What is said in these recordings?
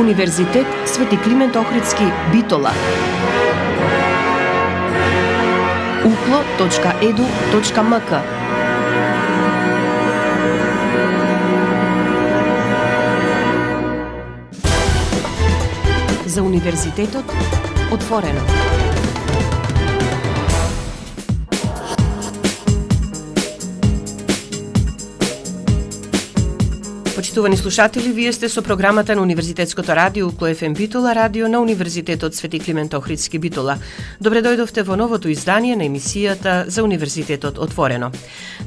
Универзитет Свети Климент Охридски, Битола. uklo.edu.mk. За универзитетот отворено. Почитувани слушатели, вие сте со програмата на Универзитетското радио Укло ФМ Битола, радио на Универзитетот Свети Климент Охридски, Битола. Добре дојдовте во новото издание на емисијата за Универзитетот отворено.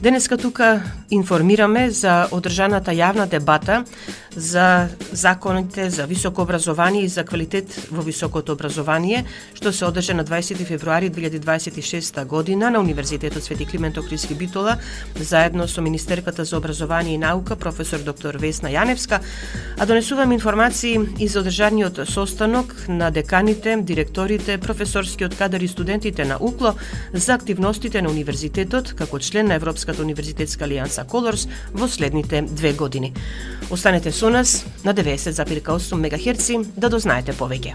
Денеска тука информираме за одржаната јавна дебата за законите за високо образование и за квалитет во високото образование, што се одржа на 20 февруари 2026 година на Универзитетот Свети Климент Охридски, Битола, заедно со Министерката за образование и наука, професор доктор Весна Јаневска, а донесувам информации и за одржаниот состанок на деканите, директорите, професорскиот кадар и студентите на УКЛО за активностите на универзитетот како член на Европската универзитетска алијанса Колорс во следните 2 години. Останете со нас на 90,8 МГц да дознаете повеќе.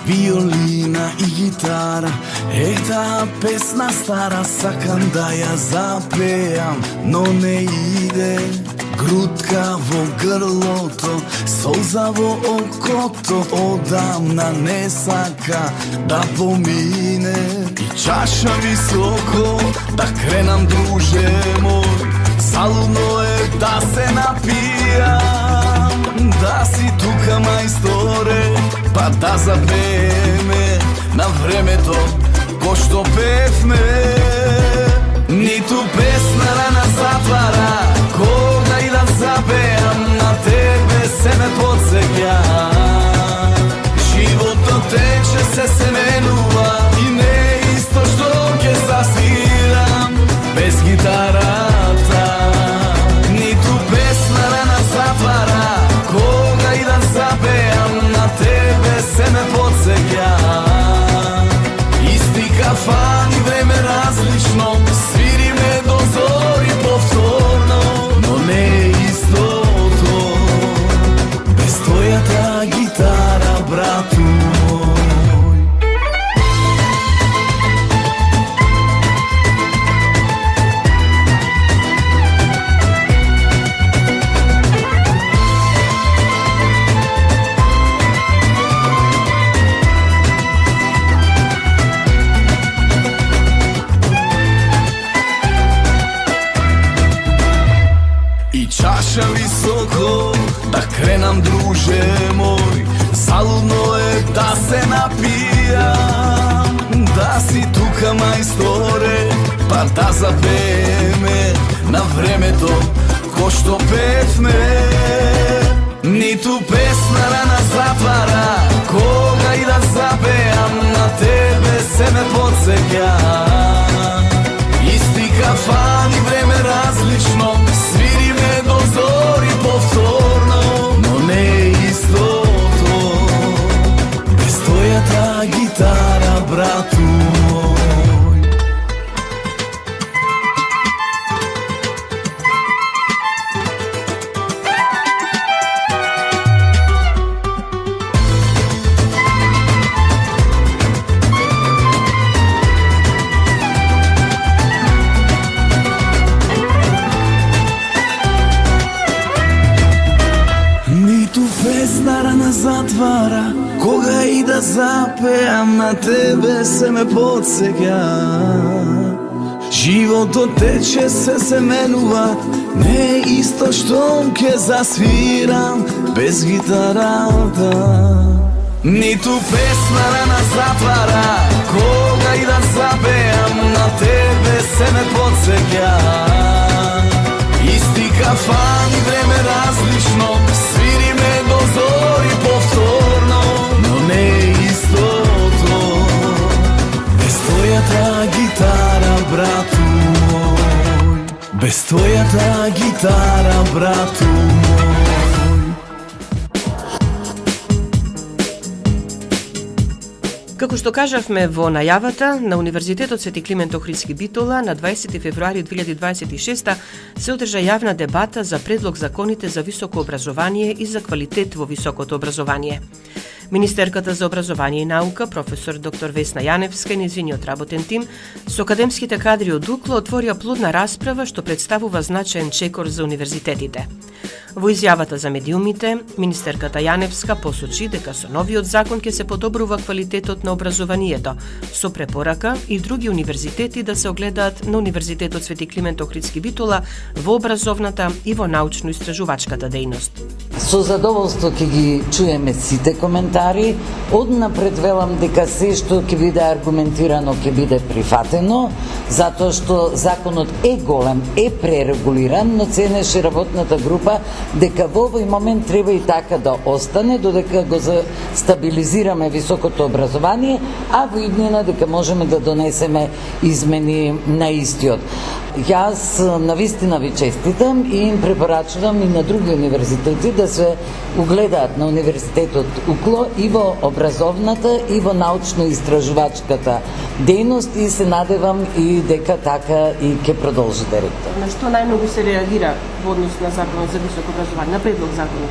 Виолина и гитара, таа песна стара, сакам да ја запеам, но не иде. Грудка во грлото, солза во окото, одамна не сака да помине. И чаша високо, да кренам, друже мој, салудно е да се напијам, да си тука, мајсторе, па да запееме на времето ко што певме. Ниту песна рана затвара, кога и да запеам, на тебе се ме подсеќа. Животот тече, се менува и не е исто што ќе засвирам без гитарата. Ниту песна рана затвара, кога и да запеам, на тебе се ме подсеќа. Исти кафани, време различно, свириме до зори повторно, но не е истото без твојата гитара, брату мој. Чаша високо, да кренам, друже мој, салудно е да се напијам, да си тука, мајсторе, па да запееме на времето ко што певме. Ниту песна рана затвара, кога и да запеам, на тебе се ме подсеќа. Исти кафани, време различно, свириме до зори повторно, но не е истото без твојата гитара, брату мој. Затвара, кога и да запеам, на тебе се ме подсеќа. Животот тече, се менува, не е исто што ќе засвирам без гитарата. Ниту песна рана затвара, кога и да запеам, на тебе се ме подсеќа. Исти кафани, време различно, свириме до зори повторно, но не е истото без твојата гитара, брату мој. Без твојата гитара, брату мој. Како што кажавме во најавата, на Универзитетот Свети Климент Охридски Битола на 20 февруари 2026 се одржа јавна дебата за предлог законите за високо образование и за квалитет во високото образование. Министерката за образование и наука, професор доктор Весна Јаневска и нејзиниот работен тим со академските кадри од УКЛО отворија плодна расправа што представува значаен чекор за универзитетите. Во изјавата за медиумите, министерката Јаневска посочи дека со новиот закон ќе се подобрува квалитетот на образованието, со препорака и други универзитети да се огледаат на Универзитетот Свети Климент Охридски Битола во образовната и во научно-истражувачката дејност. Со задоволство ќе ги чуеме сите коментари. Однапред велам дека се што ќе биде аргументирано ќе биде прифатено, затоа што законот е голем, е пререгулиран, но ценеше работната група дека во овој момент треба и така да остане, додека го стабилизираме високото образование, а во иднина дека можеме да донесеме измени на истиот. Јас навистина ви честитам и им препорачувам и на други универзитети да се угледаат на Универзитетот УКЛО и во образовната и во научно-истражувачката дејност и се надевам и дека така и ќе продолжи директор. На што најмногу се реагира во однос на законот за високо образование, на предлог законот?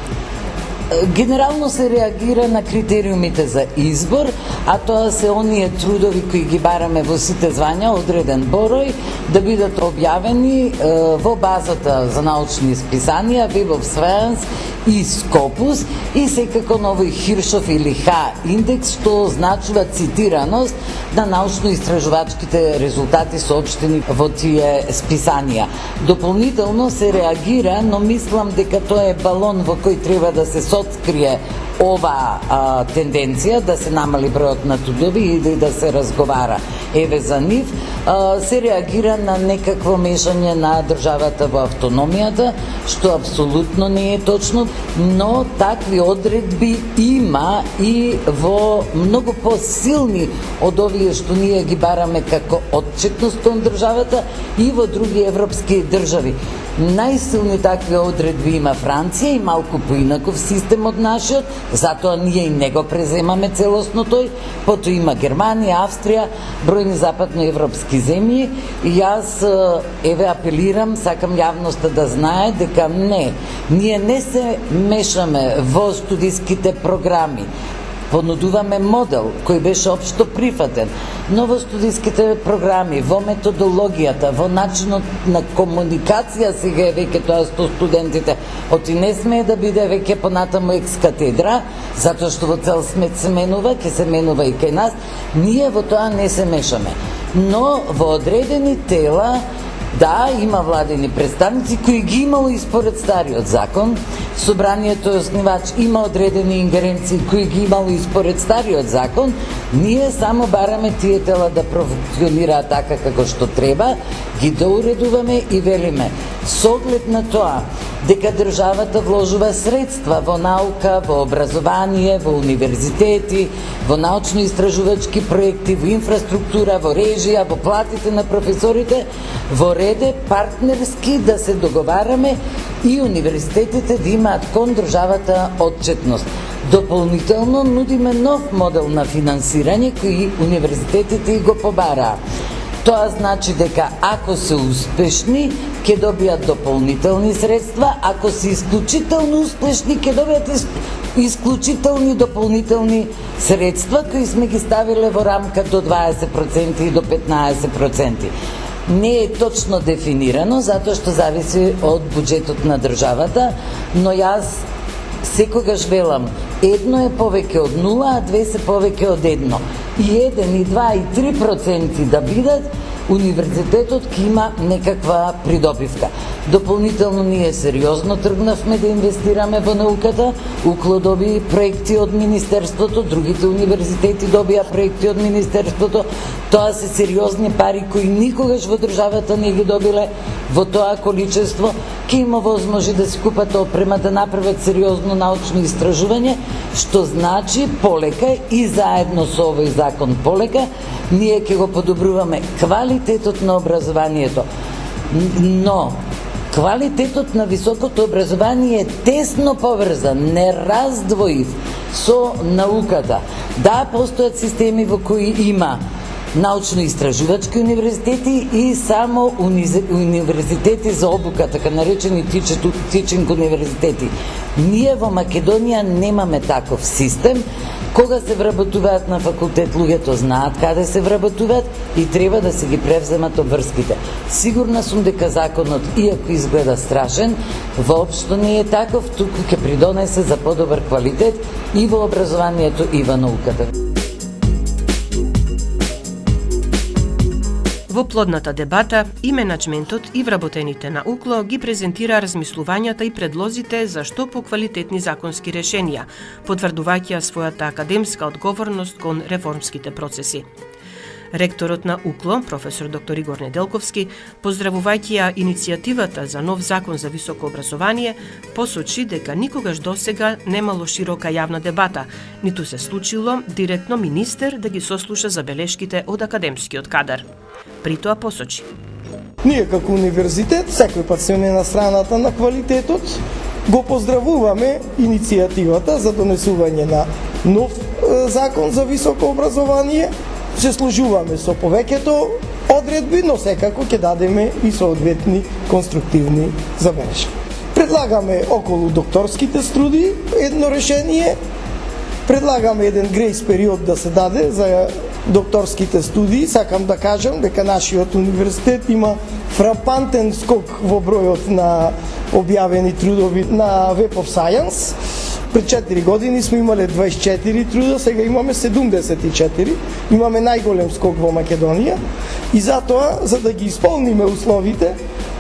Генерално се реагира на критериумите за избор, а тоа се оние трудови кои ги бараме во сите звања, одреден број, да бидат објавени во базата за научни списанија, Web of Science и Scopus и секако на овој Хиршов или H-индекс, што означува цитираност на научно-истражувачките резултати соопштени во тие списанија. Дополнително се реагира, но мислам дека тоа е балон во кој треба да се соткрие ова тенденција, да се намали бројот на трудови или да се разговара. Еве за нив се реагира на некакво мешање на државата во автономијата, што апсолутно не е точно, но такви одредби има и во многу посилни од овие што ние ги бараме како отчетност од државата и во други европски држави. Најсилни такви одредби има Франција и малку поинаков систем од нашиот, затоа ние и не го преземаме целосно тој, потоа има Германија, Австрија, бројни западноевропски земји и јас еве апелирам, сакам јавноста да знае дека ние не се мешаме во студиските програми. Понудуваме модел кој беше општо прифатен, но во студиските програми, во методологијата, во начинот на комуникација сега е веќе тоа со студентите, оти не смее да биде веќе понатаму екс катедра, затоа што во цел смет се менува, ќе се менува и кај нас, ние во тоа не се мешаме. Но во одредени тела, да, има владени представници кои ги имало и според стариот закон, собранието е оснивач, има одредени ингеренции кои ги имало и според стариот закон, ние само бараме тие тела да профункционираат така како што треба, ги доуредуваме и велиме. Со оглед на тоа, дека државата вложува средства во наука, во образование, во универзитети, во научно-истражувачки проекти, во инфраструктура, во режија, во платите на професорите, во реде партнерски да се договараме и универзитетите да имаат кон државата отчетност. Дополнително нудиме нов модел на финансирање кој универзитетите го побараа. Тоа значи дека ако се успешни, ќе добијат дополнителни средства, ако се исклучително успешни, ќе добијат исклучителни дополнителни средства кои сме ги ставиле во рамка до 20% и до 15%. Не е точно дефинирано, затоа што зависи од буџетот на државата, но јас секогаш велам, едно е повеќе од 0, а 2 се повеќе од 1. И 1, и 2, и 3% да бидат, универзитетот ќе има некаква придобивка. Дополнително ние сериозно тргнавме да инвестираме во науката, УКЛО доби проекти од Министерството, другите универзитети добија проекти од Министерството. Тоа се сериозни пари кои никогаш во државата не ги добиле во тоа количество. Ќе има возможи да си купат опрема, да направат сериозно научно истражување, што значи полека и заедно со овој закон полека, ние ќе го подобруваме квалитетот на образованието. Но Квалитетот на високото образование е тесно поврзан, нераздвоив со науката. Да, постојат системи во кои има научно-истражувачки универзитети и само универзитети за обука, така наречени тичинг универзитети. Ние во Македонија немаме таков систем. Кога се вработуваат на факултет, луѓето знаат каде се вработуваат и треба да се ги превземат обврските. Сигурна сум дека законот, иако изгледа страшен, воопшто не е таков, туку ќе придонесе за подобар квалитет и во образованието и во науката. Во плодната дебата, и менаџментот и вработените на УКЛО ги презентира размислувањата и предлозите за што поквалитетни законски решенија, потврдувајќи својата академска одговорност кон реформските процеси. Ректорот на УКЛО, професор доктор Игор Неделковски, поздравувајќи ја иницијативата за нов закон за високо образование, посочи дека никогаш досега немало широка јавна дебата, ниту се случило директно министер да ги сослуша забелешките од академскиот кадар. При тоа посочи: Ние како универзитет, секој пат сме на страната на квалитетот, го поздравуваме иницијативата за донесување на нов закон за високо образование. Се служуваме со повеќето одредби, но секако ќе дадеме и соодветни конструктивни забелешки. Предлагаме околу докторските студии едно решение, предлагаме еден грейс период да се даде за докторските студии. Сакам да кажам дека нашиот универзитет има фрапантен скок во бројот на објавени трудови на Web of Science. Пред 4 години сме имале 24 труда, сега имаме 74. Имаме најголем скок во Македонија и затоа, за да ги исполниме условите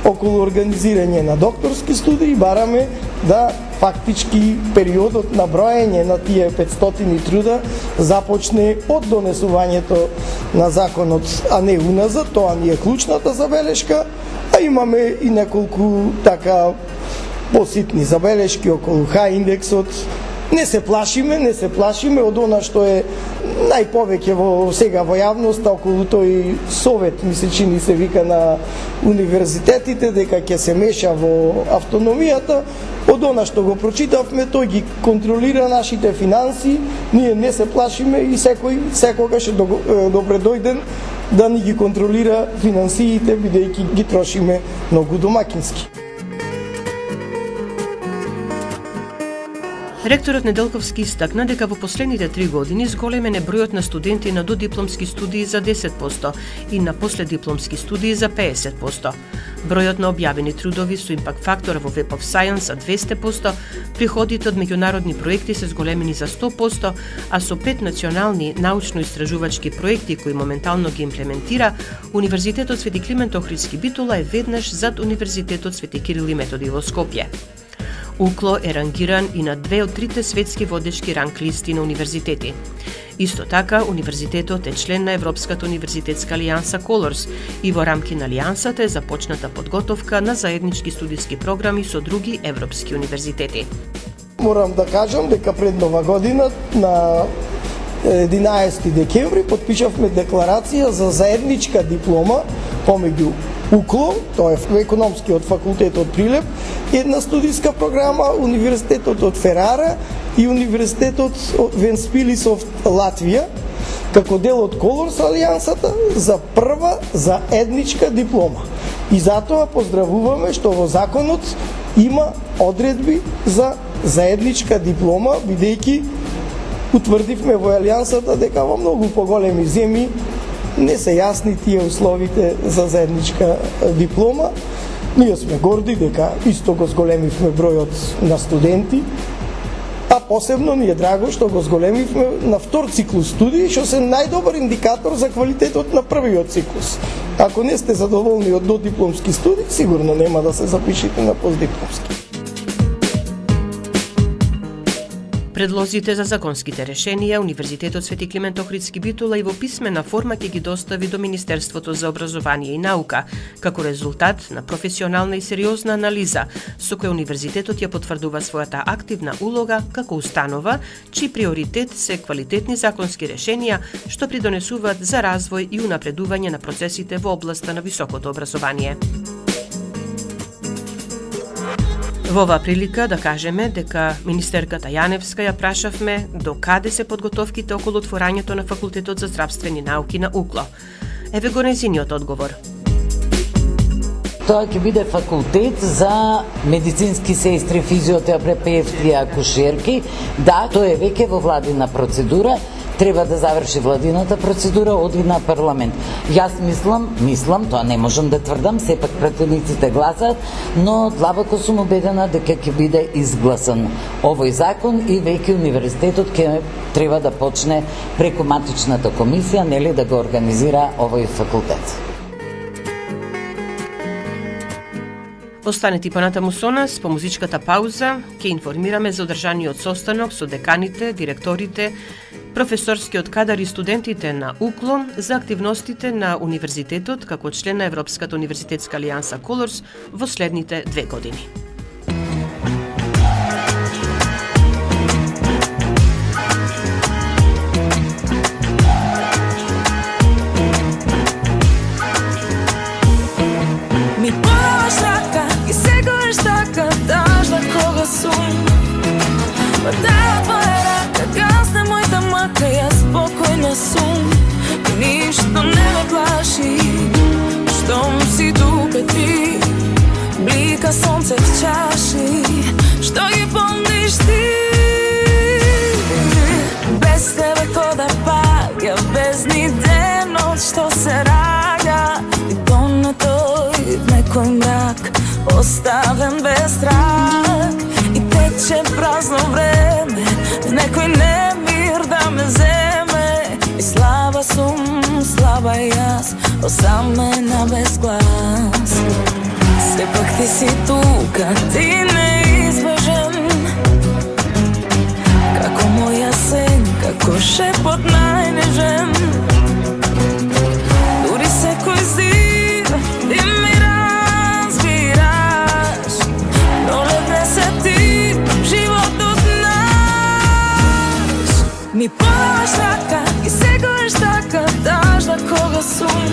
околу организирање на докторски студии, бараме да фактички периодот на броење на тие 500 труда започне од донесувањето на законот, а не уназад. Тоа ни е клучната забелешка, а имаме и неколку така поситни забелешки околу Х индексот. Не се плашиме од она што е најповеќе во сега во јавноста околу тој совет, ми се чини се вика на универзитетите, дека ќе се меша во автономијата. Од она што го прочитавме, тој ги контролира нашите финанси, ние не се плашиме и секогаш е добре дојден да ни ги контролира финансиите, бидејќи ги трошиме многу домакински. Ректорот Неделковски истакна дека во последните 3 години зголемен е бројот на студенти на додипломски студии за 10% и на последипломски студии за 50%. Бројот на објавени трудови со импакт фактор во Web of Science за 200%, приходите од меѓународни проекти се зголемени за 100%, а со 5 национални научно-истражувачки проекти кои моментално ги имплементира, Универзитетот Свети Климент Охридски Битола е веднаш зад Универзитетот Свети Кирил и Методи во Скопје. УКЛО е рангиран и на 2 од 3 светски водечки ранг листи на универзитети. Исто така, универзитетот е член на Европската универзитетска алијанса Колорс и во рамки на алијансата е започната подготовка на заеднички студиски програми со други европски универзитети. Морам да кажам дека пред Нова година на 11 декември подпишавме декларација за заедничка диплома помеѓу УКЛО, тоа е економскиот факултет од Прилеп, една студиска програма, Универзитетот од Ферара и Универзитетот Вентспилис од Латвија, како дел од Колорс алијансата за прва заедничка диплома. И затоа поздравуваме што во законот има одредби за заедничка диплома, бидејќи утврдивме во алијансата дека во многу поголеми земји не се јасни тие условите за заедничка диплома. Ние сме горди дека исто го зголемивме бројот на студенти, а посебно ни е драго што го зголемивме на втор циклус студии, што се најдобар индикатор за квалитетот на првиот циклус. Ако не сте задоволни од додипломски студии, сигурно нема да се запишете на постдипломски. Предлозите за законските решенија Универзитетот Свети Климент Охридски Битола и во писмена форма ќе ги достави до Министерството за образование и наука, како резултат на професионална и сериозна анализа, со која Универзитетот ја потврдува својата активна улога како установа, чиј приоритет се квалитетни законски решенија што придонесуваат за развој и унапредување на процесите во областа на високото образование. Во оваа прилика да кажеме дека министерката Јаневска ја прашавме до каде се подготовките околу отворањето на факултетот за здравствени науки на УКЛО. Еве го нејзиниот одговор. Тоа ќе биде факултет за медицински сестри, физиотерапевти и акушерки. Да, тоа е веќе во владина процедура. Треба да заврши владината процедура, оди на парламент. Јас мислам, тоа не можам да тврдам, сепак пратениците гласаат, но длабоко сум убедена дека ќе биде изгласан овој закон и веќе универзитетот ќе треба да почне преку матичната комисија, нели, да го организира овој факултет. Останете понатаму со нас, по музичката пауза ќе информираме за одржаниот состанок со деканите, директорите, професорскиот кадар и студентите на УКЛО за активностите на универзитетот како член на Европската универзитетска алијанса Колорс во следните 2 години. Ништо не ме плаши, штом си тука ти, блика сонце в чаши, што ги помниш ти. Без тебе то да паѓа, без ни ден од што се раѓа, и донатој некој мрак, оставен без трак, и тече празно време, некој немир да ме земе, и слаба сум, слаба јас, осамена без глас. Сепак ти си тука, ти неизбежен, како моја сен, како шепот најнежен. Дури секој зид, ти ми разбираш, пролетне се ти, животот наш. Ми подаваш рака и секојаш така, даш да кога сум.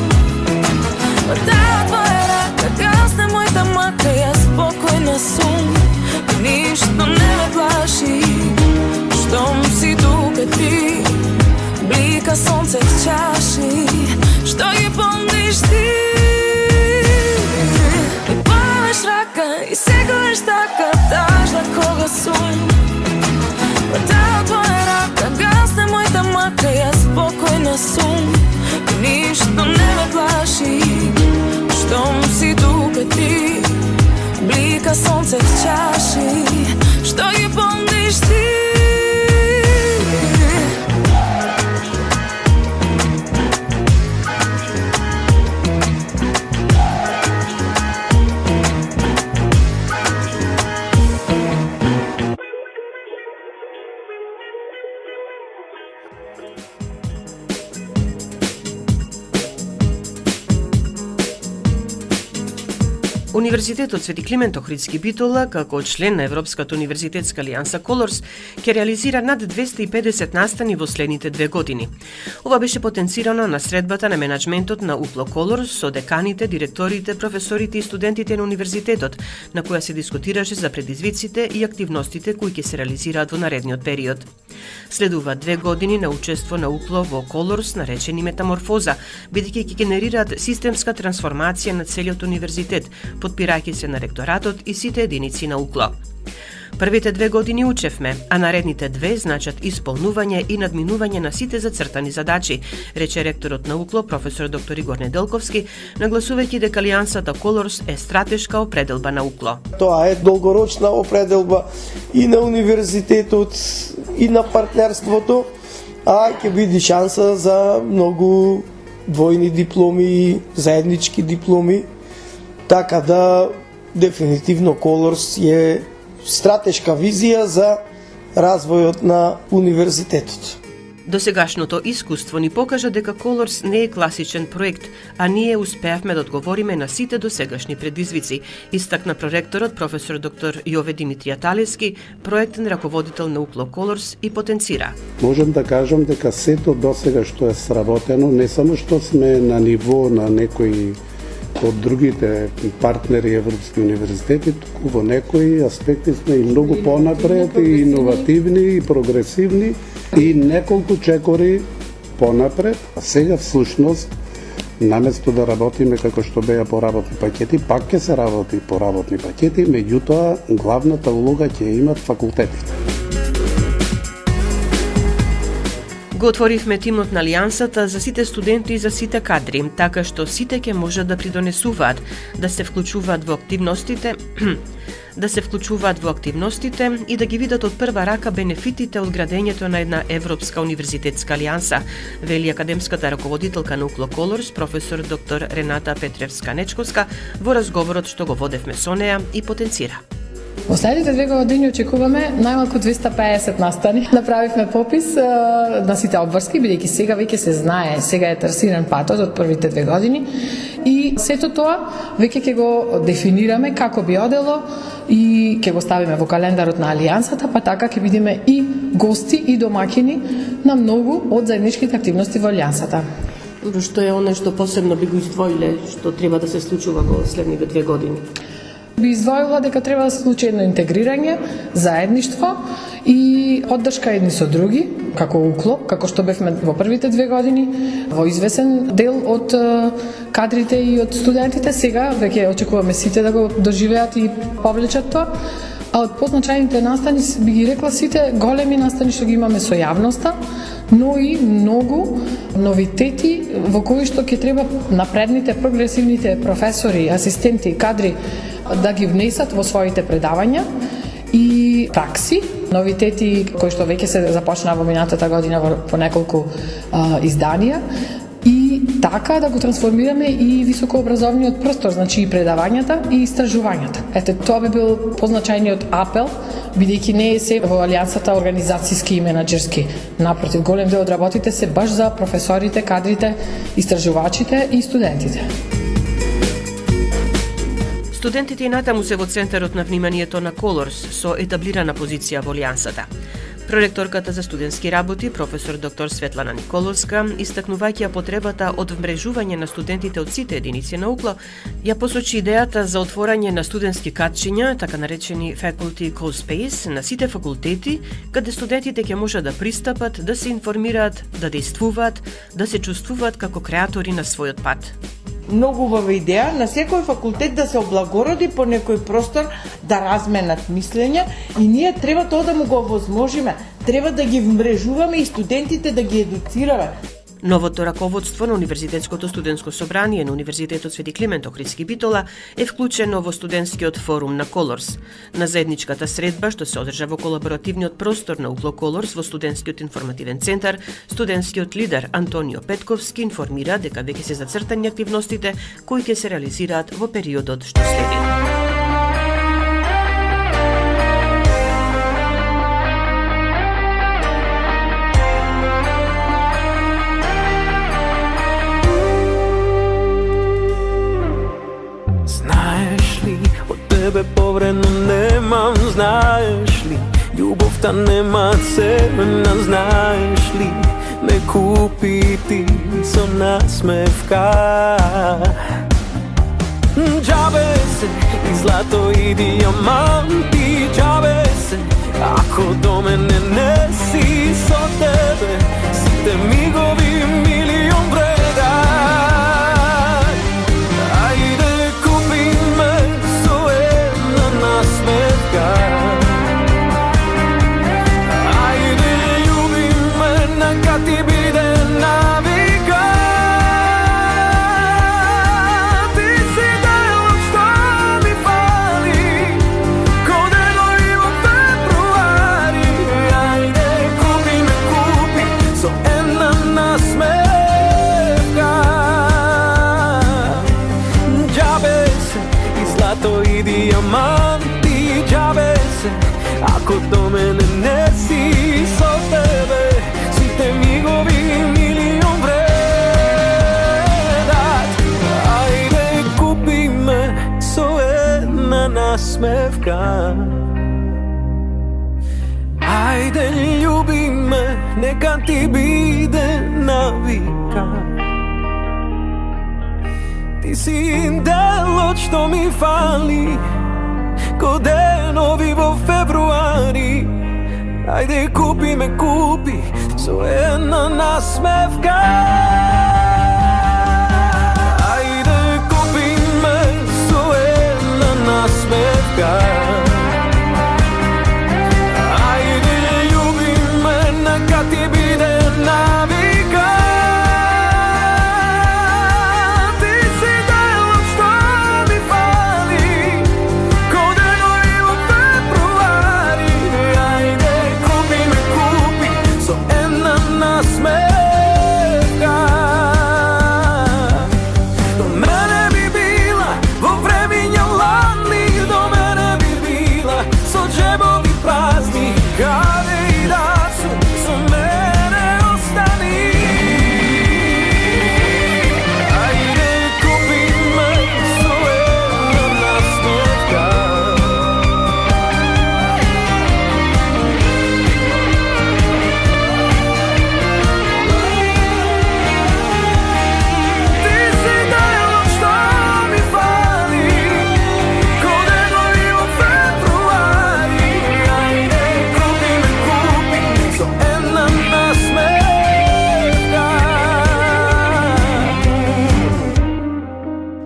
Таа твоја рака гасне мојта мака, јас спокојна сум. Ништо не ме плаши, штом си тука ти, блика сонце в чаши, што ги помниш ти. Ми подаваш рака и секојаш така, даш да кога сум. Таа твоја рака гасне мојта мака, јас спокојна сум. Ништо не ме плаши, штом си тука ти, блика сонце в чаши, што ги помниш ти. Универзитетот Свети Климент Охридски Битола, како член на Европската универзитетска алијанса Колорс, ќе реализира над 250 настани во следните 2 години. Ова беше потенцирано на средбата на менаџментот на УКЛО Колорс со деканите, директорите, професорите и студентите на универзитетот, на која се дискутираше за предизвиците и активностите кои ќе се реализираат во наредниот период. Следува 2 години на учество на УКЛО во Колорс, наречени метаморфоза, бидејќи ќе генерираат системска трансформација на целиот универзитет, подпирајќи се на ректоратот и сите единици на УКЛО. Првите 2 години учевме, а наредните 2 значат исполнување и надминување на сите зацртани задачи, рече ректорот на УКЛО, професор доктор Игор Неделковски, нагласувајќи дека алијансата Колорс е стратешка определба на УКЛО. Тоа е долгорочна определба и на универзитетот, и на партнерството, а ќе биде шанса за многу двојни дипломи, заеднички дипломи, така да дефинитивно Колорс е стратешка визија за развојот на универзитетот. Досегашното искуство ни покажа дека Колорс не е класичен проект, а ние успеавме да одговориме на сите досегашни предизвици, истакна проректорот професор доктор Јове Димитрија Талевски, проектен раководител на УКЛО Колорс, и потенцира. Можем да кажам дека сето досега што е сработено, не само што сме на ниво на некои од другите партнери европски универзитети, туку во некои аспекти сме и многу понапред, и иновативни, и прогресивни, и неколку чекори понапред. А сега всушност, наместо да работиме како што беа по работни пакети, пак ќе се работи по работни пакети, меѓутоа главната улога ќе имат факултетите. Го отворивме тимот на Алијансата за сите студенти и за сите кадри, така што сите ќе можат да придонесуваат, да се вклучуваат во активностите, и да ги видат од прва рака бенефитите од градењето на една Европска универзитетска алијанса, вели академската раководителка на Укло Колорс, професор доктор Рената Петревска-Нечковска, во разговорот што го водевме со неа и потенцира. Во следните 2 години очекуваме најмалку 250 настани. Направивме попис на сите обврски, бидејќи сега веќе се знае, сега е трасиран патот од првите 2 години и сето тоа веќе ќе го дефинираме како би одело и ќе го ставиме во календарот на Алијансата, па така ќе бидеме и гости и домакини на многу од заедничките активности во Алијансата. Што е оно што посебно би го издвоиле, што треба да се случува во следните 2 години? Би издвоила дека треба да се случи едно интегрирање, заедништво и поддршка едни со други, како Укло, како што бевме во првите 2 години, во извесен дел од кадрите и од студентите. Сега веќе очекуваме сите да го доживеат и повлечат тоа. А од позначајните настани би ги рекла сите големи настани што ги имаме со јавноста, но и многу новитети во кои што ќе треба напредните, прогресивните професори, асистенти, кадри да ги внесат во своите предавања и пракси, новитети кои што веќе се започнаа во минатата година по неколку изданија, и така да го трансформираме и високообразовниот простор, значи и предавањата и истражувањата. Ете, тоа би бил позначајниот апел, бидејќи не е се во Алијансата организацијски и менаџерски. Напротив, голем дел од работите се баш за професорите, кадрите, истражувачите и студентите. Студентите и натаму се во центарот на вниманието на Колорс со етаблирана позиција во Алијансата. Проректорката за студентски работи, професор доктор Светлана Николовска, истакнувајќи потребата од вмрежување на студентите од сите единици на Укло, ја посочи идејата за отворање на студентски катчиња, така наречени Faculty Co-Space, на сите факултети, каде студентите ќе можат да пристапат, да се информираат, да действуваат, да се чувствуваат како креатори на својот пат. Многу убава идеја на секој факултет да се облагороди по некој простор, да разменат мислења, и ние треба тоа да му го овозможиме. Треба да ги вмрежуваме и студентите да ги едуцираме. Новото раководство на Универзитетското студентско собрание на Универзитетот Свети Климент Охридски Битола е вклучено во студентскиот форум на Колорс. На заедничката средба, што се одржа во колаборативниот простор на Укло Колорс во студентскиот информативен центар, студентскиот лидер Антонио Петковски информира дека веќе се зацртани активностите кои ќе се реализираат во периодот што следи. Тебе повредно немам, знаеш ли? Љубовта нема цена, знаеш ли? Ме купи ти со насмевка. Џабе се и злато и дијаманти, џабе се ако до мене не си, со тебе сите мигови милион вреда. Дијаманти, џабе се ако до мене не си, со тебе сите мигови милион вредат. Ајде купи ме со една насмевка. Ајде љуби ме, нека ти биде навика. Ти Ти си делот што ми фали, ко денови во февруари. Ајде купи ме, купи со една насмевка. Ајде купи ме со една насмевка. Ајде љуби ме, нека ти биде навика. Ти си делот што ми фали, ко денови во февруари. Ајде купи ме, купи со една насмевка. До мене би била во времиња ладни, до мене би била со џебови празни. Каде и да сум, со мене остани. Ајде купи ме со една насмевка. Ти си делот што ми фали, ко денови во февруари. Ајде купи ме, купи со една насмевка.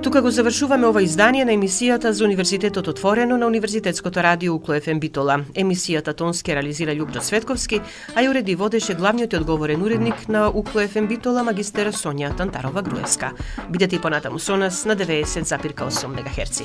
Тука го завршуваме ова издание на емисијата за Универзитетот Отворено на Универзитетското радио УКЛО ФМ Битола. Емисијата тонски реализира Љубчо Светковски, а ја уреди и водеше главниот и одговорен уредник на УКЛО ФМ Битола магистер Сонја Тантарова-Груевска. Бидете и понатаму со нас на 90,8 МГц.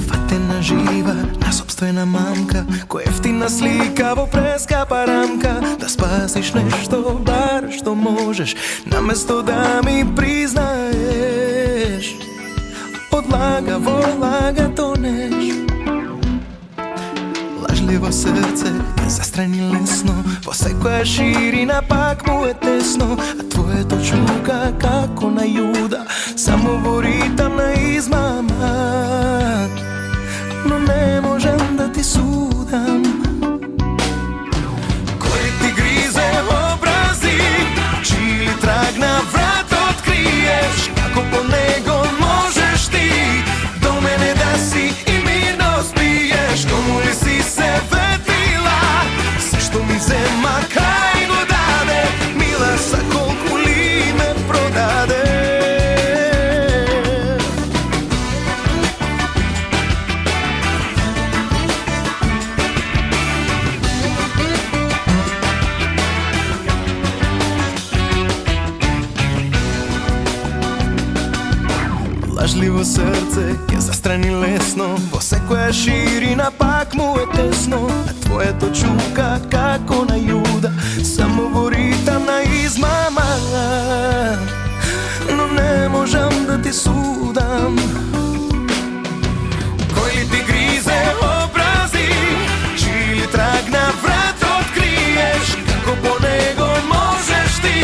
Фатена жива на собствена мамка, кој ефтина слика во прескапа рамка. Да спасиш нешто, бар што можеш, наместо да ми признаеш. Одлага во лага тонеш. Лажливо срце ке застрани лесно, во секоја ширина пак му е тесно. А твоето чука како на Јуда, само во ритам на измама. Но не можам да ти судам. Кој ти гризе образи, чили траг на врат откриеш, како по него можеш ти до мене да си и мирно спиеш. Кому ли си се ветила, се што ми зема крај го даде, мила са колку ли ме продаде. Лажливо срце ќе застрани лесно, во секоја ширина пак му е тесно. А твоето чука како на Јуда, само во ритам на измама. Но не можам да ти судам. Кој ли ти гризе образи, чили траг на врат откриеш, како по него можеш ти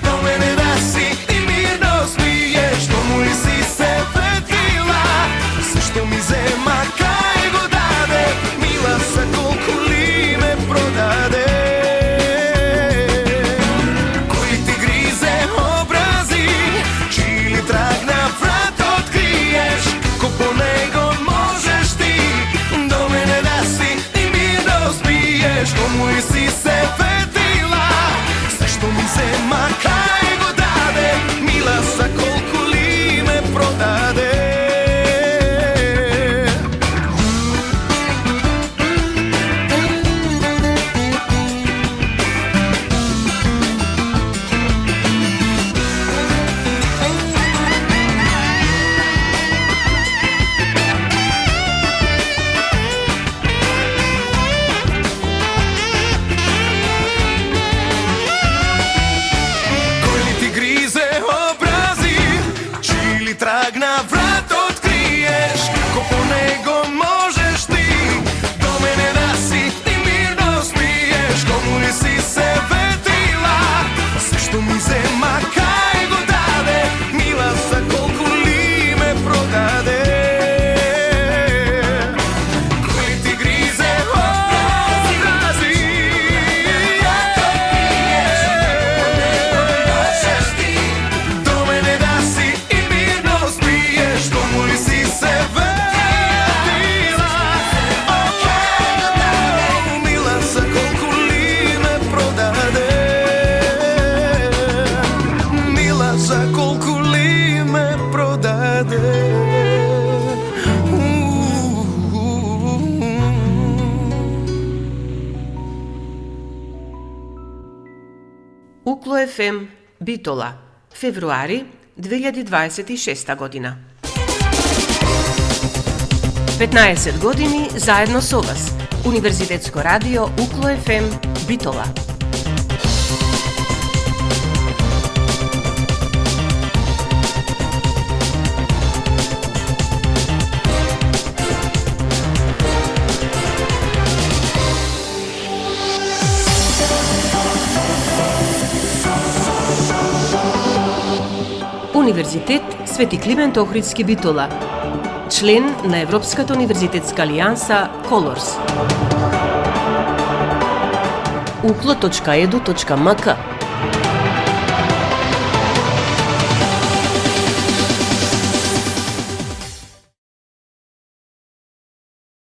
до мене да си и мирно спиеш. Кому ли си се ветила, се што ми зема кај го даде, мила са колку ли ме продаде. Кој ли ти гризе образи, чили траг на врат откриеш, како по него можеш ти до мене да си и мирно спиеш. Кому ли си се ветила, се што ми зема кај го даде, мила са колку ли ме продаде. Кој ли ти гризе образи, чили траг на врат откриеш, како по него можеш ти до мене да си и мирно спиеш. Кому ли си се ветила, се што ми зема кај Укло ФМ Битола, февруари 2026 година. 15 години заедно со вас. Универзитетско радио Укло ФМ Битола. Универзитет Свети Климент Охридски Битола, член на Европската универзитетска алијанса Колорс. uklo.edu.mk